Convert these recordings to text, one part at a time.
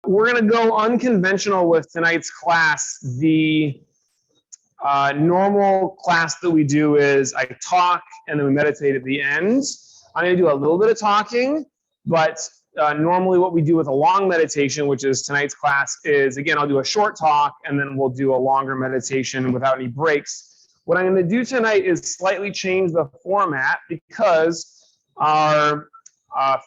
We're going to go unconventional with tonight's class. The normal class that we do is I talk and then we meditate at the end. I'm going to do a little bit of talking, but normally what we do with a long meditation, which is tonight's class, is again, I'll do a short talk and then we'll do a longer meditation without any breaks. What I'm going to do tonight is slightly change the format because our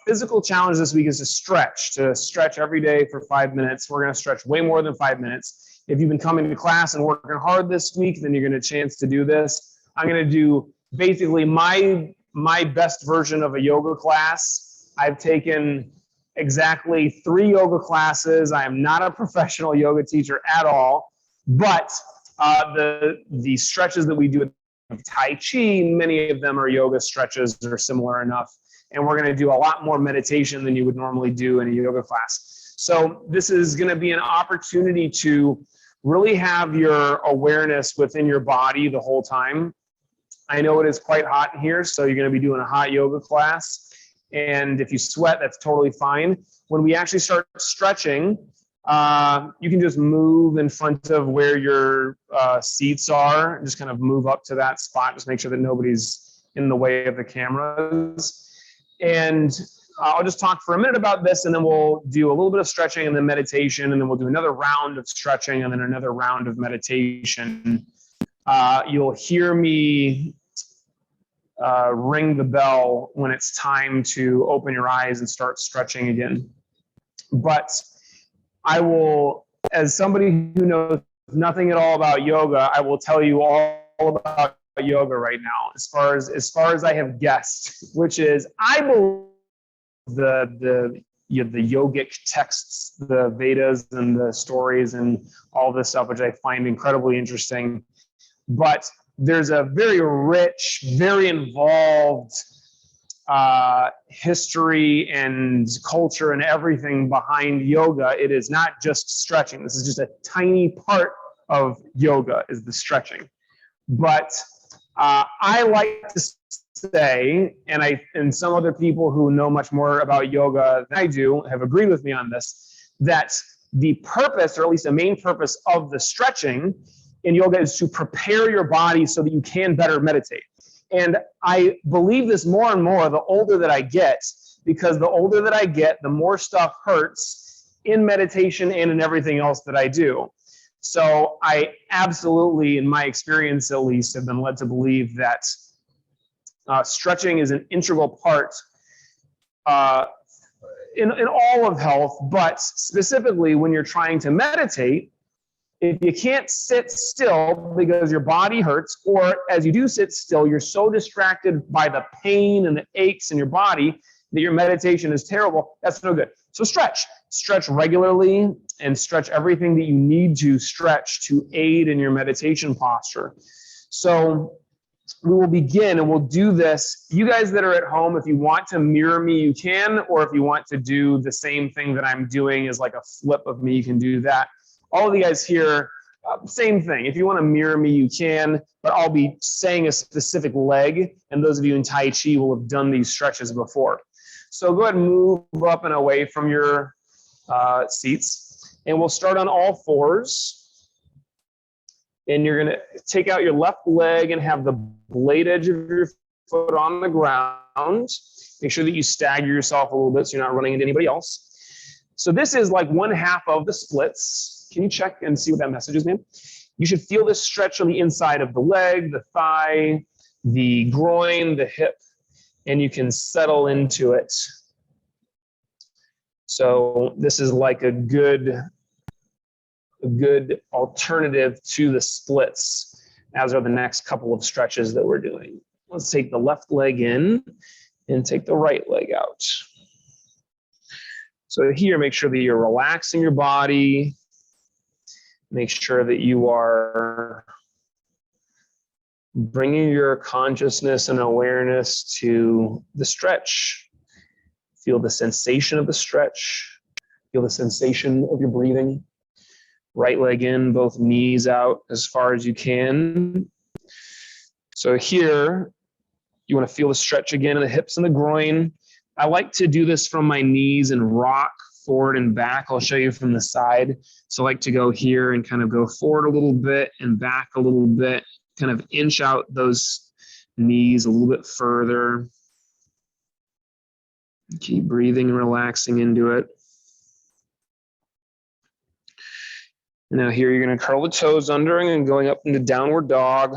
physical challenge this week is to stretch every day for 5 minutes. We're going to stretch way more than 5 minutes. If you've been coming to class and working hard this week, then you're going to chance to do this. I'm going to do basically my best version of a yoga class. I've taken exactly 3 yoga classes. I am not a professional yoga teacher at all, but the stretches that we do with Tai Chi, many of them are yoga stretches or similar enough. And we're going to do a lot more meditation than you would normally do in a yoga class. So this is going to be an opportunity to really have your awareness within your body the whole time. I know it is quite hot in here, so you're going to be doing a hot yoga class. And if you sweat, that's totally fine. When we actually start stretching, you can just move in front of where your seats are. Just kind of move up to that spot. Just make sure that nobody's in the way of the cameras. And I'll just talk for a minute about this, and then we'll do a little bit of stretching and then meditation, and then we'll do another round of stretching and then another round of meditation. You'll hear me ring the bell when it's time to open your eyes and start stretching again. But I will, as somebody who knows nothing at all about yoga, I will tell you all about yoga right now, as far as I have guessed, which is I believe the yogic texts, the Vedas and the stories and all this stuff, which I find incredibly interesting. But there's a very rich, very involved history and culture and everything behind yoga. It is not just stretching. This is just a tiny part of yoga, is the stretching. But I like to say, and some other people who know much more about yoga than I do have agreed with me on this, that the purpose, or at least the main purpose of the stretching in yoga, is to prepare your body so that you can better meditate. And I believe this more and more the older that I get, because the older that I get, the more stuff hurts in meditation and in everything else that I do. So I absolutely, in my experience at least, have been led to believe that stretching is an integral part in all of health, but specifically when you're trying to meditate. If you can't sit still because your body hurts, or as you do sit still, you're so distracted by the pain and the aches in your body that your meditation is terrible, that's no good. So stretch regularly and stretch everything that you need to stretch to aid in your meditation posture. So we will begin, and we'll do this. You guys that are at home, if you want to mirror me, you can, or if you want to do the same thing that I'm doing as like a flip of me, you can do that. All of you guys here, same thing. If you want to mirror me, you can, but I'll be saying a specific leg, and those of you in Tai Chi will have done these stretches before. So go ahead and move up and away from your seats, and we'll start on all fours. And you're going to take out your left leg and have the blade edge of your foot on the ground. Make sure that you stagger yourself a little bit so you're not running into anybody else. So this is like 1/2 of the splits. Can you check and see what that message is, man? You should feel this stretch on the inside of the leg, the thigh, the groin, the hip, and you can settle into it. So this is like a good alternative to the splits, as are the next couple of stretches that we're doing. Let's take the left leg in and take the right leg out. So here, make sure that you're relaxing your body. Make sure that you are bringing your consciousness and awareness to the stretch. Feel the sensation of the stretch. Feel the sensation of your breathing. Right leg in, both knees out as far as you can. So here, you want to feel the stretch again in the hips and the groin. I like to do this from my knees and rock forward and back. I'll show you from the side. So I like to go here and kind of go forward a little bit and back a little bit, kind of inch out those knees a little bit further. Keep breathing and relaxing into it. And now here you're going to curl the toes under and going up into downward dog.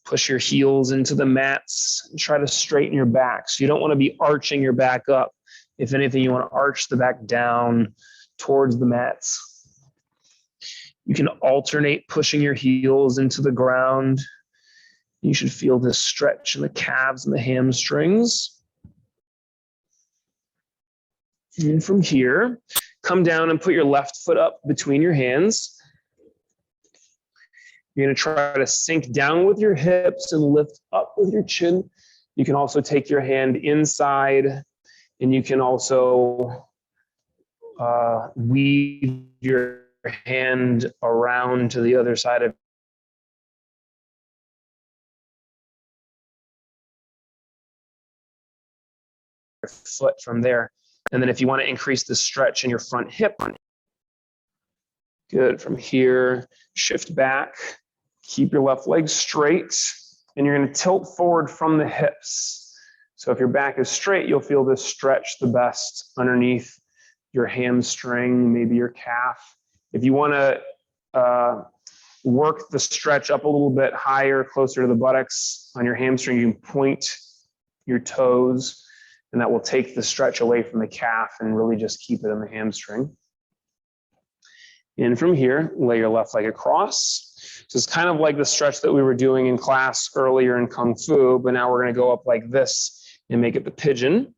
Push your heels into the mats and try to straighten your back. So you don't want to be arching your back up. If anything, you want to arch the back down towards the mats. You can alternate pushing your heels into the ground. You should feel this stretch in the calves and the hamstrings. And from here, come down and put your left foot up between your hands. You're going to try to sink down with your hips and lift up with your chin. You can also take your hand inside, and you can also weave your hand around to the other side of your foot from there. And then if you want to increase the stretch in your front hip, good. From here, shift back, keep your left leg straight, and you're going to tilt forward from the hips. So if your back is straight, you'll feel this stretch the best underneath your hamstring, maybe your calf. If you want to work the stretch up a little bit higher, closer to the buttocks on your hamstring, you can point your toes, and that will take the stretch away from the calf and really just keep it in the hamstring. And from here, lay your left leg across. So it's kind of like the stretch that we were doing in class earlier in Kung Fu, but now we're going to go up like this and make it the pigeon.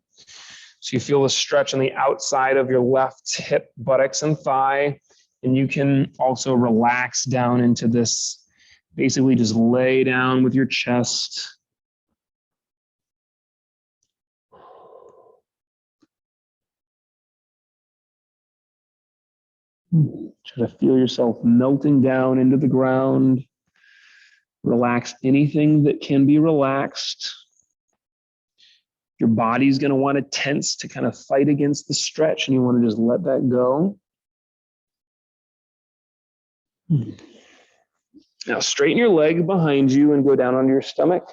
So you feel the stretch on the outside of your left hip, buttocks, and thigh. And you can also relax down into this, basically just lay down with your chest. Try to feel yourself melting down into the ground. Relax anything that can be relaxed. Your body's going to want to tense to kind of fight against the stretch, and you want to just let that go. Now straighten your leg behind you and go down onto your stomach.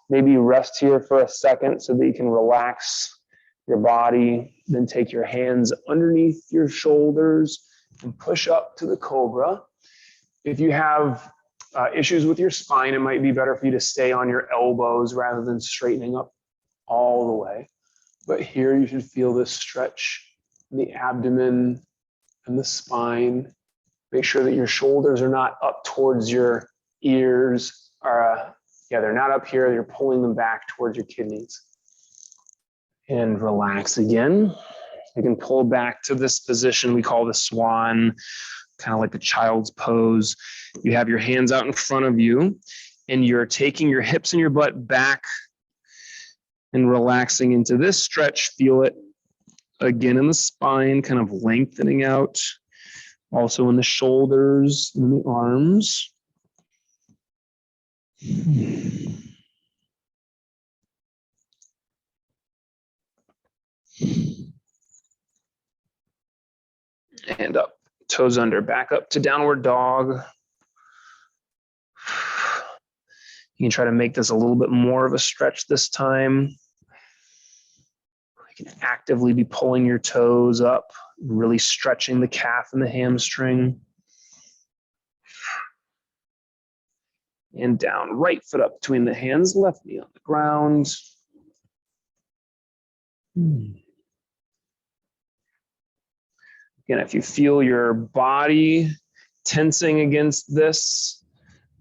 Maybe rest here for a second so that you can relax your body. Then take your hands underneath your shoulders and push up to the cobra. If you have issues with your spine, it might be better for you to stay on your elbows rather than straightening up all the way. But here you should feel this stretch in the abdomen and the spine. Make sure that your shoulders are not up towards your ears. They're not up here. You're pulling them back towards your kidneys. And relax again. You can pull back to this position we call the swan, kind of like a child's pose. You have your hands out in front of you, and you're taking your hips and your butt back and relaxing into this stretch. Feel it again in the spine, kind of lengthening out. Also in the shoulders and the arms. And up, toes under, back up to downward dog. You can try to make this a little bit more of a stretch this time. You can actively be pulling your toes up, really stretching the calf and the hamstring. And down, right foot up between the hands, left knee on the ground. Again, if you feel your body tensing against this,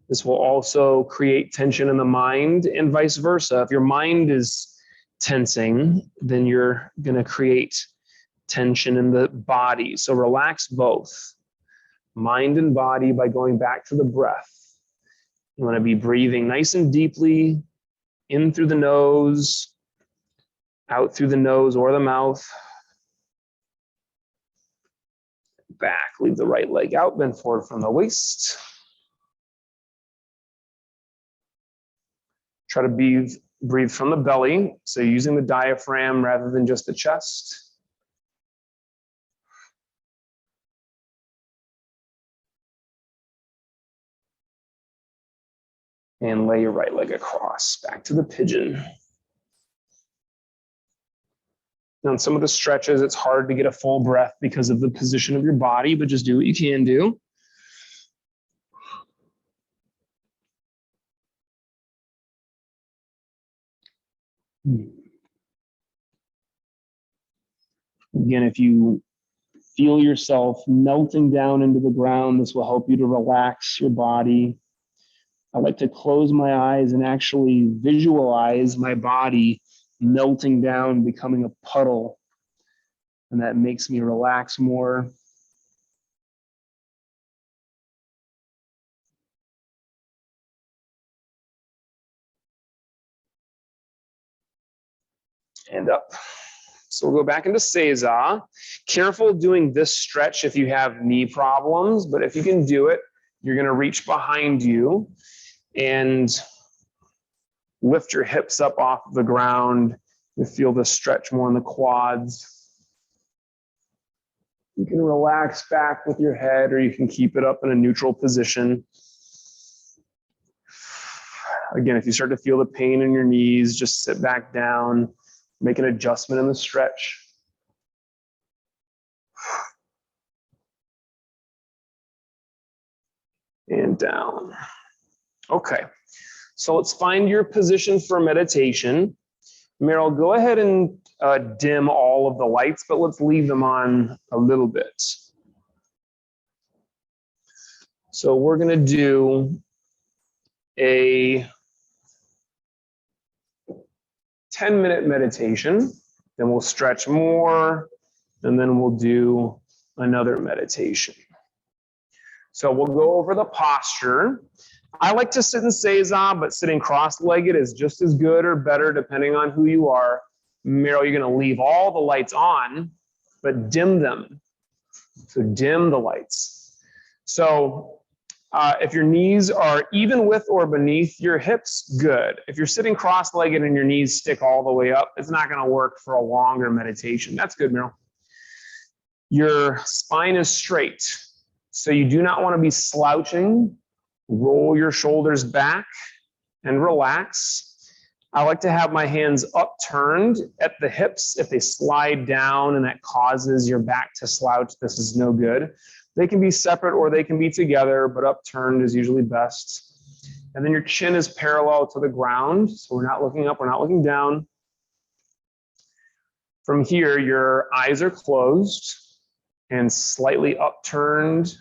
this will also create tension in the mind and vice versa. If your mind is tensing, then you're going to create tension in the body. So relax both, mind and body, by going back to the breath. You want to be breathing nice and deeply in through the nose, out through the nose or the mouth. Back, leave the right leg out, bend forward from the waist. Try to breathe from the belly, so using the diaphragm rather than just the chest. And lay your right leg across, back to the pigeon. Now, on some of the stretches, it's hard to get a full breath because of the position of your body, but just do what you can do. Again, if you feel yourself melting down into the ground, this will help you to relax your body. I like to close my eyes and actually visualize my body melting down, becoming a puddle. And that makes me relax more. And up. So we'll go back into Seiza. Careful doing this stretch if you have knee problems, but if you can do it, you're going to reach behind you and lift your hips up off the ground. You feel the stretch more in the quads. You can relax back with your head, or you can keep it up in a neutral position. Again, if you start to feel the pain in your knees, just sit back down, make an adjustment in the stretch. And down. Okay, so let's find your position for meditation. Meryl, go ahead and dim all of the lights, but let's leave them on a little bit. So we're going to do a 10-minute meditation, then we'll stretch more, and then we'll do another meditation. So we'll go over the posture. I like to sit in Seiza, but sitting cross-legged is just as good or better depending on who you are. Meryl, you're going to leave all the lights on, but dim them. So dim the lights. So if your knees are even with or beneath your hips, good. If you're sitting cross-legged and your knees stick all the way up, it's not going to work for a longer meditation. That's good, Meryl. Your spine is straight, so you do not want to be slouching. Roll your shoulders back and relax. I like to have my hands upturned at the hips. If they slide down and that causes your back to slouch, this is no good. They can be separate or they can be together, but upturned is usually best. And then your chin is parallel to the ground, so we're not looking up, we're not looking down. From here, your eyes are closed and slightly upturned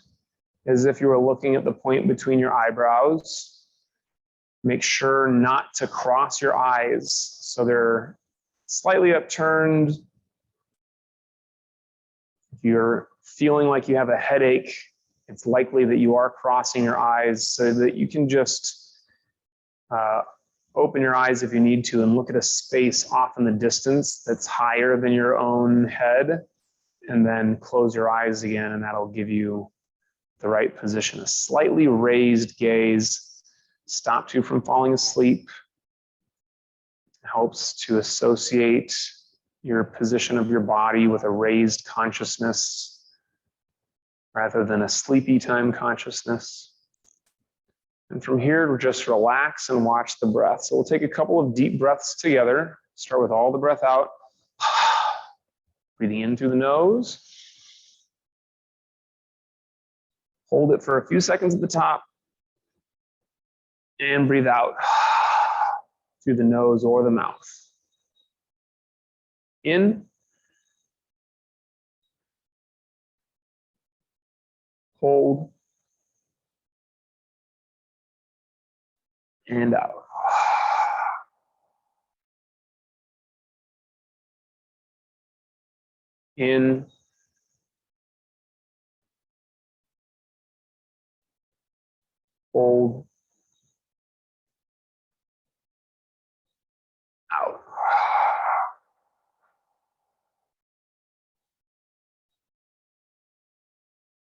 as if you were looking at the point between your eyebrows. Make sure not to cross your eyes, so they're slightly upturned. If you're feeling like you have a headache, it's likely that you are crossing your eyes, so that you can just open your eyes if you need to and look at a space off in the distance that's higher than your own head, and then close your eyes again, and that'll give you the right position. A slightly raised gaze stops you from falling asleep. It helps to associate your position of your body with a raised consciousness rather than a sleepy time consciousness. And from here, we'll just relax and watch the breath. So we'll take a couple of deep breaths together. Start with all the breath out. Breathing in through the nose. Hold it for a few seconds at the top. And breathe out through the nose or the mouth. In. Hold. And out. In. Hold. Out.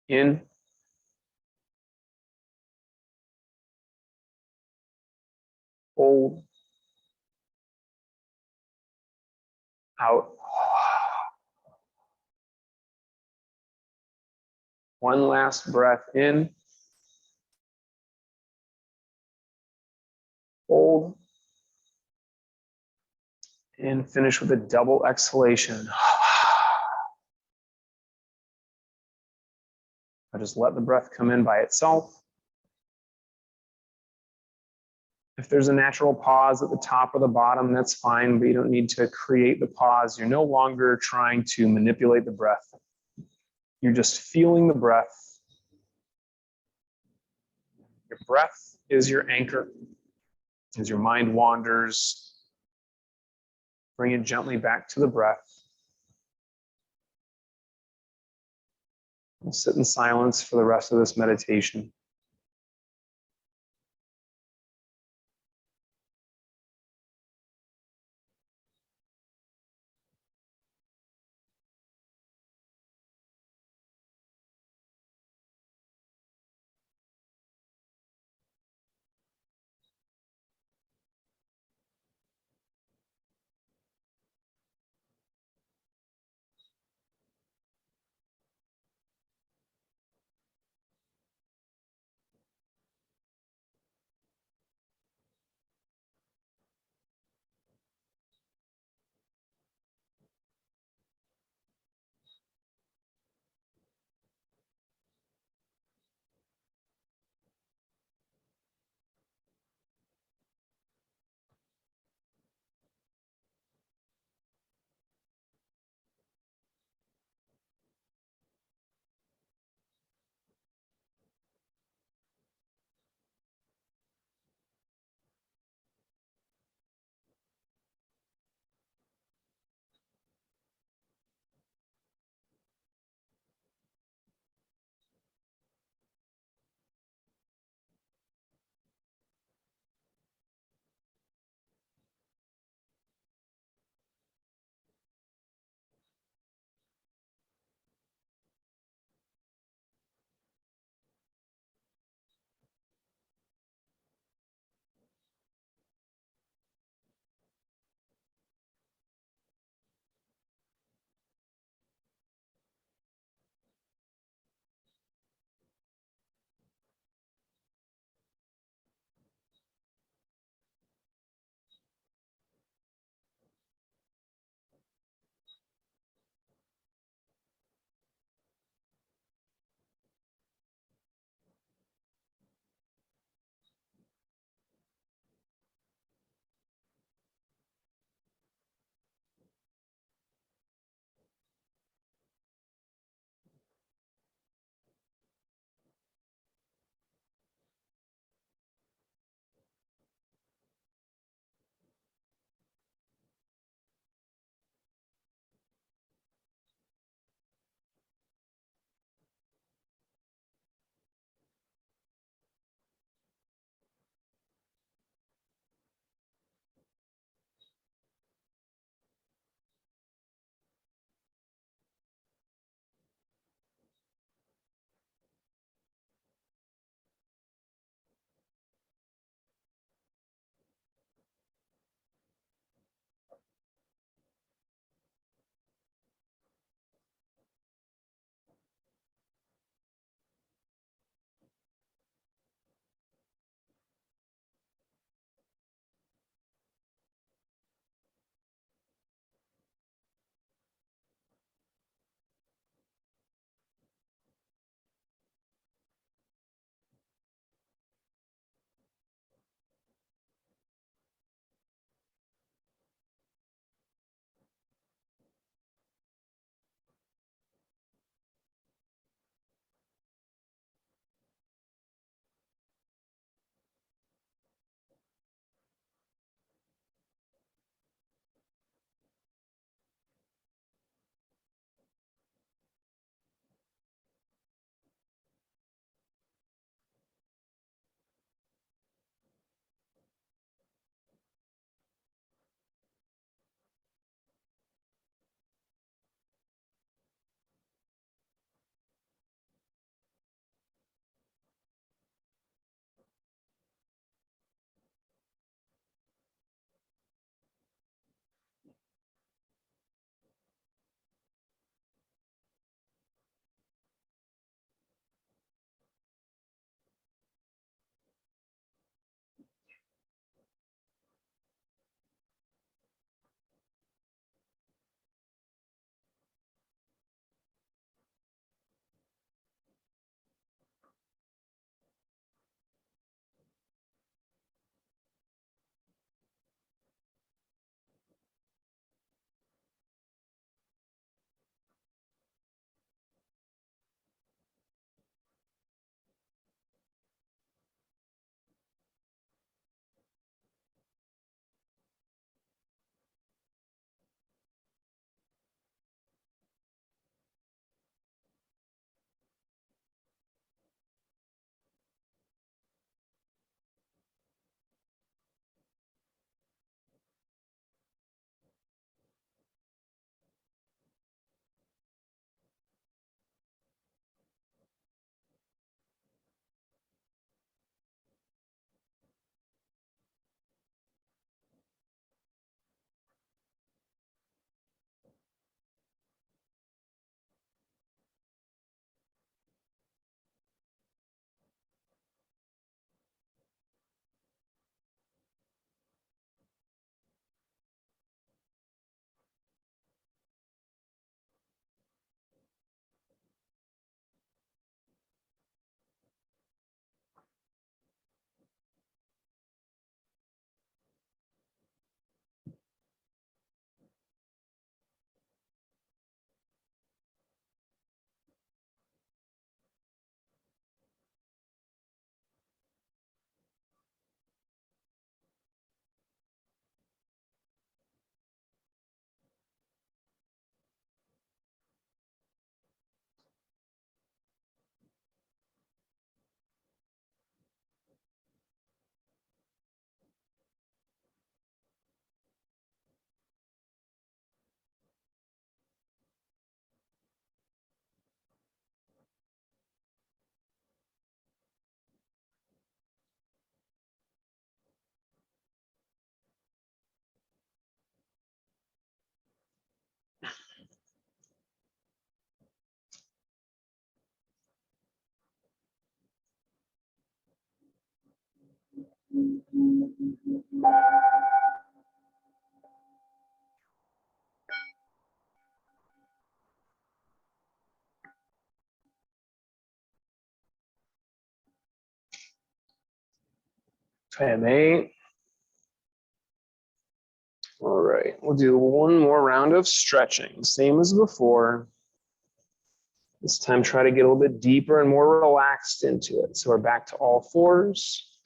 In. Hold. Out. One last breath in. Hold. And finish with a double exhalation. I just let the breath come in by itself. If there's a natural pause at the top or the bottom, that's fine, but you don't need to create the pause. You're no longer trying to manipulate the breath. You're just feeling the breath. Your breath is your anchor. As your mind wanders, bring it gently back to the breath. We'll sit in silence for the rest of this meditation. Fermé. All right, we'll do one more round of stretching, same as before. This time, try to get a little bit deeper and more relaxed into it. So we're back to all fours.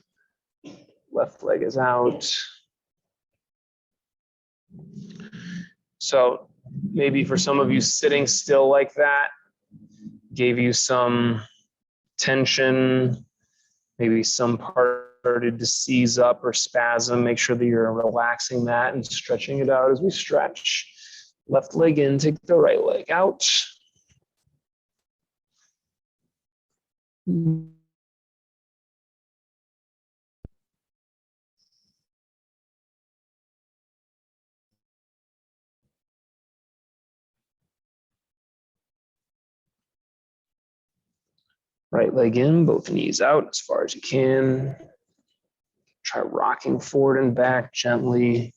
Left leg is out. So maybe for some of you, sitting still like that gave you some tension, maybe some part started to seize up or spasm. Make sure that you're relaxing that and stretching it out as we stretch. Left leg in, take the right leg out. Right leg in, both knees out as far as you can. Try rocking forward and back gently.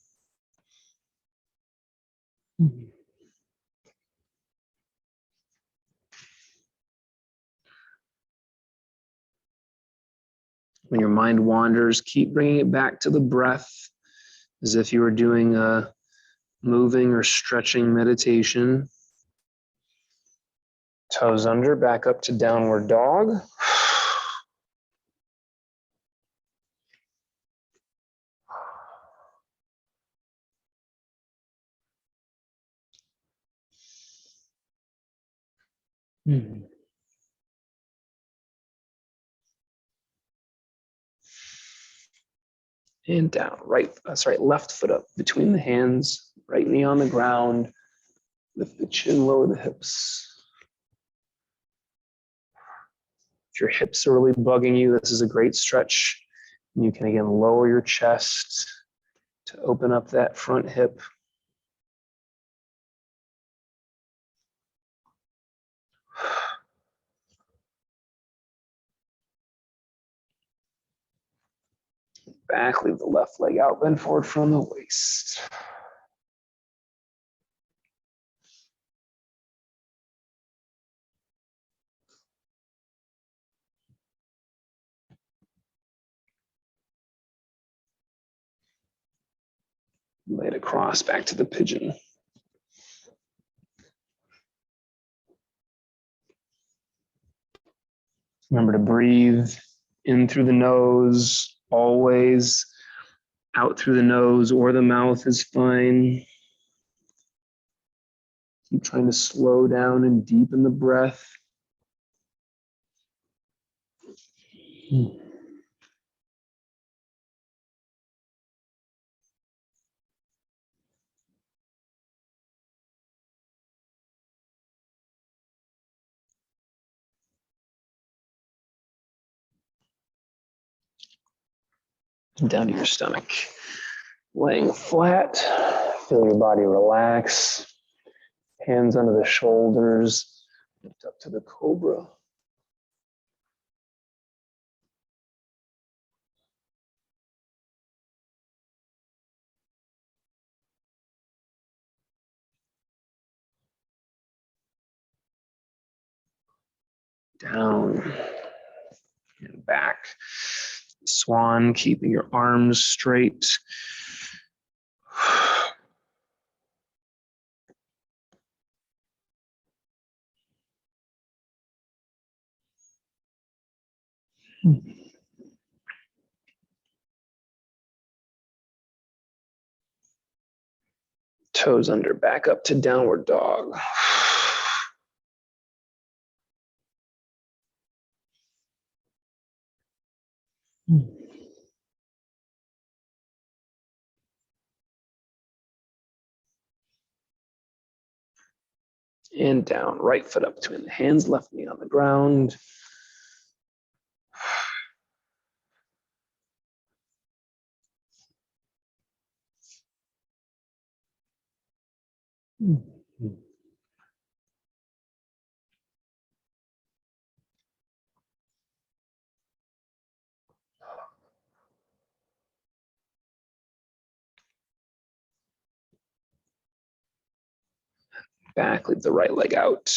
When your mind wanders, keep bringing it back to the breath as if you were doing a moving or stretching meditation. Toes under, back up to downward dog. And down, left foot up between the hands, right knee on the ground. Lift the chin, lower the hips. If your hips are really bugging you, this is a great stretch. And you can again lower your chest to open up that front hip. Back, leave the left leg out, bend forward from the waist. Lay it across, back to the pigeon. Remember to breathe in through the nose, always. Out through the nose or the mouth is fine. Keep trying to slow down and deepen the breath. Down to your stomach. Laying flat, feel your body relax. Hands under the shoulders, lift up to the cobra. Down and back. Swan, keeping your arms straight. Toes under, back up to downward dog. And down, right foot up between the hands, left knee on the ground. Back, leave the right leg out.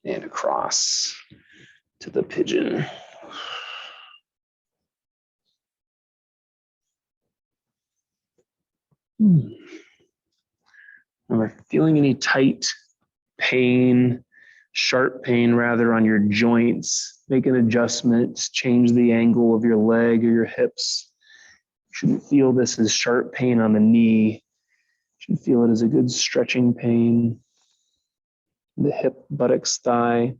and across to the pigeon. Remember, feeling any tight pain, sharp pain rather on your joints, make an adjustment, change the angle of your leg or your hips. You shouldn't feel this as sharp pain on the knee. You should feel it as a good stretching pain. The hip, buttocks, thigh.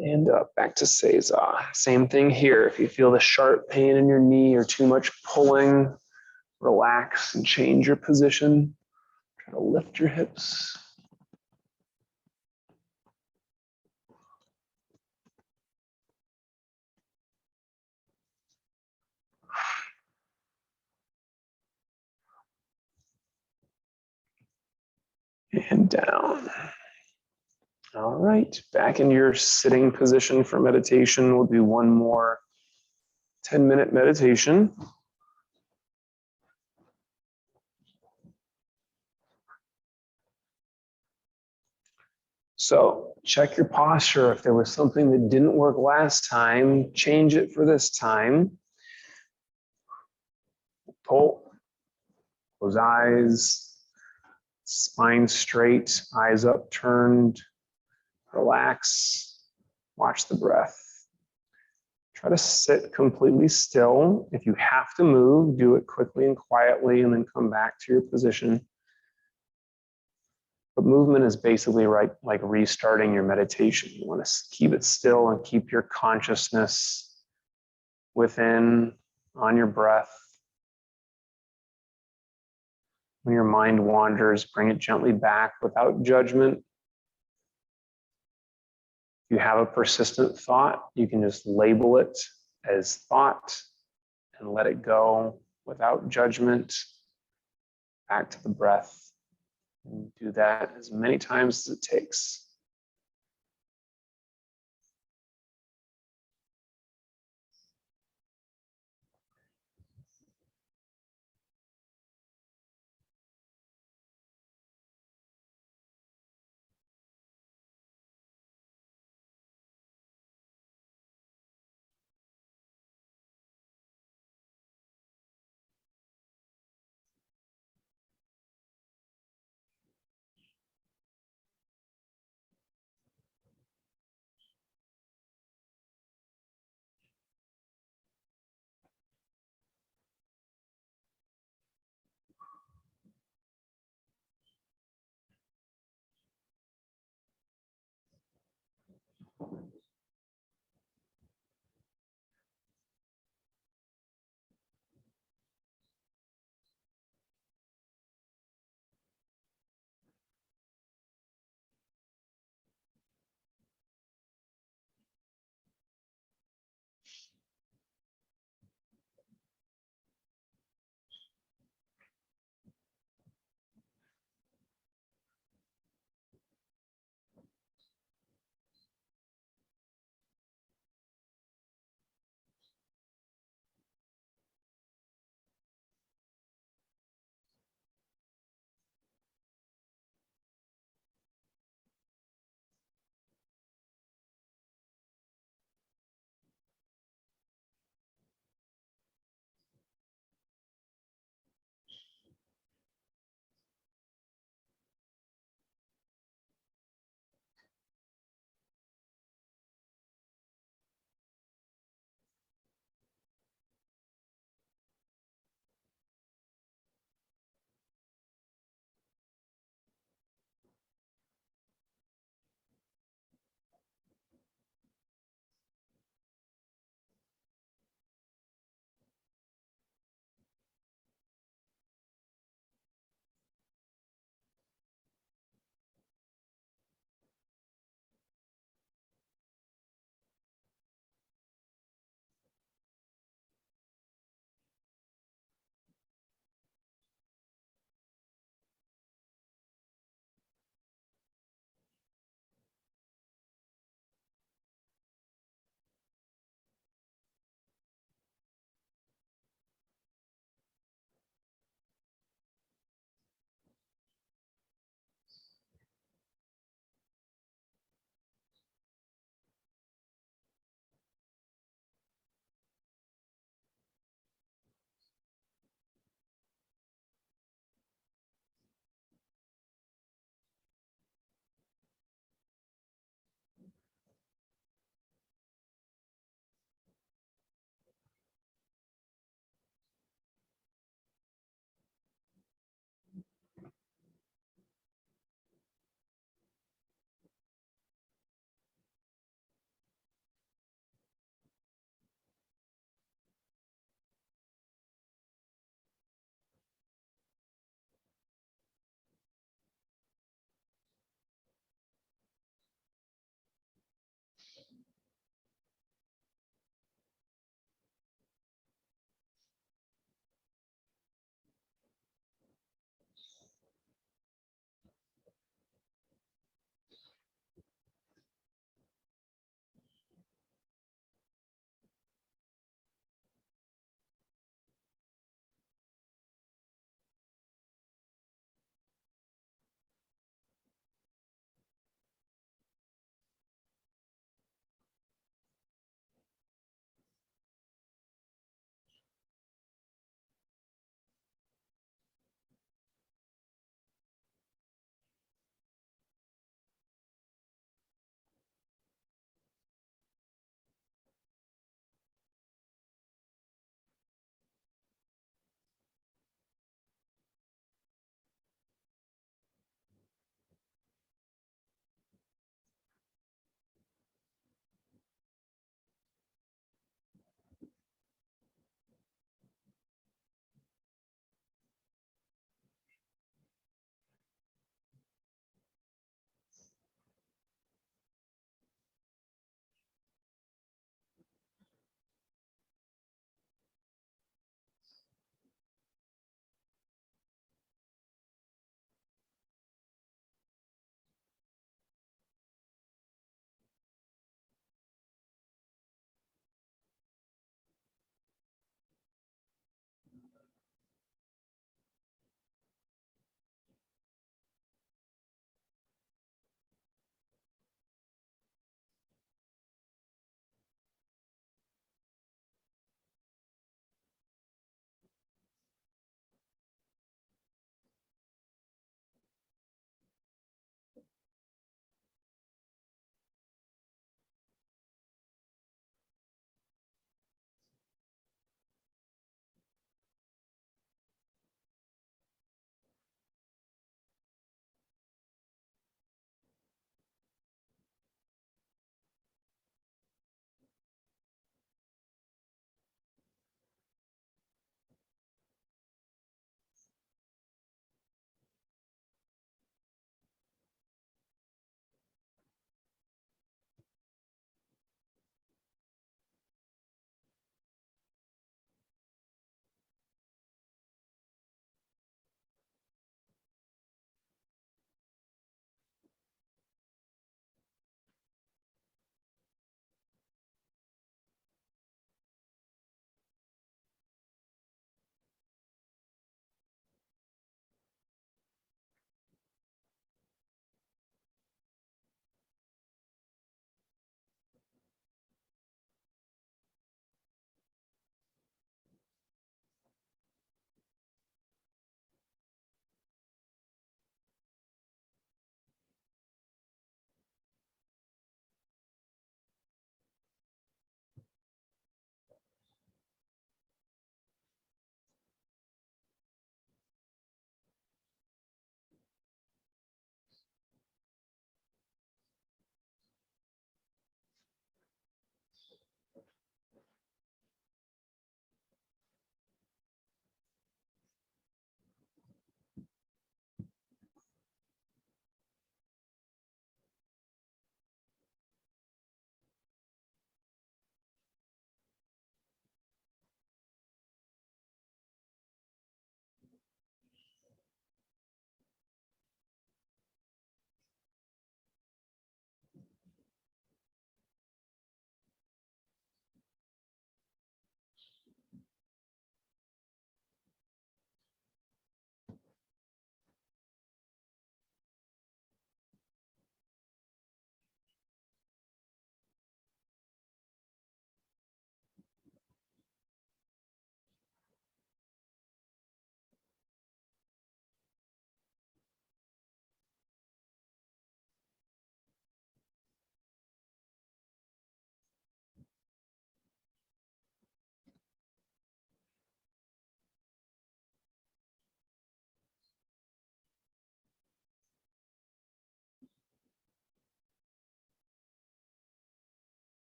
And back to Seiza. Same thing here. If you feel the sharp pain in your knee or too much pulling, relax and change your position. Try to lift your hips. And down. All right, back in your sitting position for meditation. We'll do one more 10-minute meditation. So check your posture. If there was something that didn't work last time, change it for this time. Pull, close eyes, spine straight, eyes upturned, relax, watch the breath. Try to sit completely still. If you have to move, do it quickly and quietly and then come back to your position. But movement is basically like restarting your meditation. You want to keep it still and keep your consciousness within, on your breath. When your mind wanders, bring it gently back without judgment. If you have a persistent thought, you can just label it as thought and let it go without judgment. Back to the breath. And do that as many times as it takes.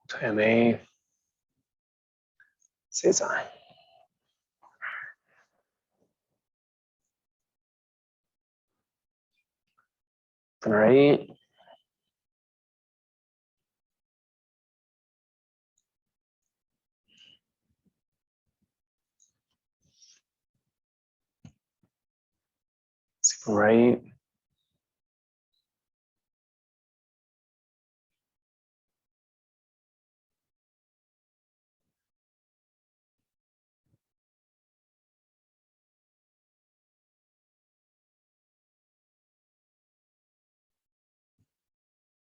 Tammy. César. All right. Right.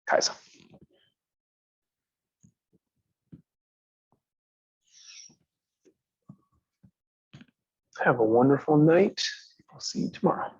Kaiser. Have a wonderful night. I'll see you tomorrow.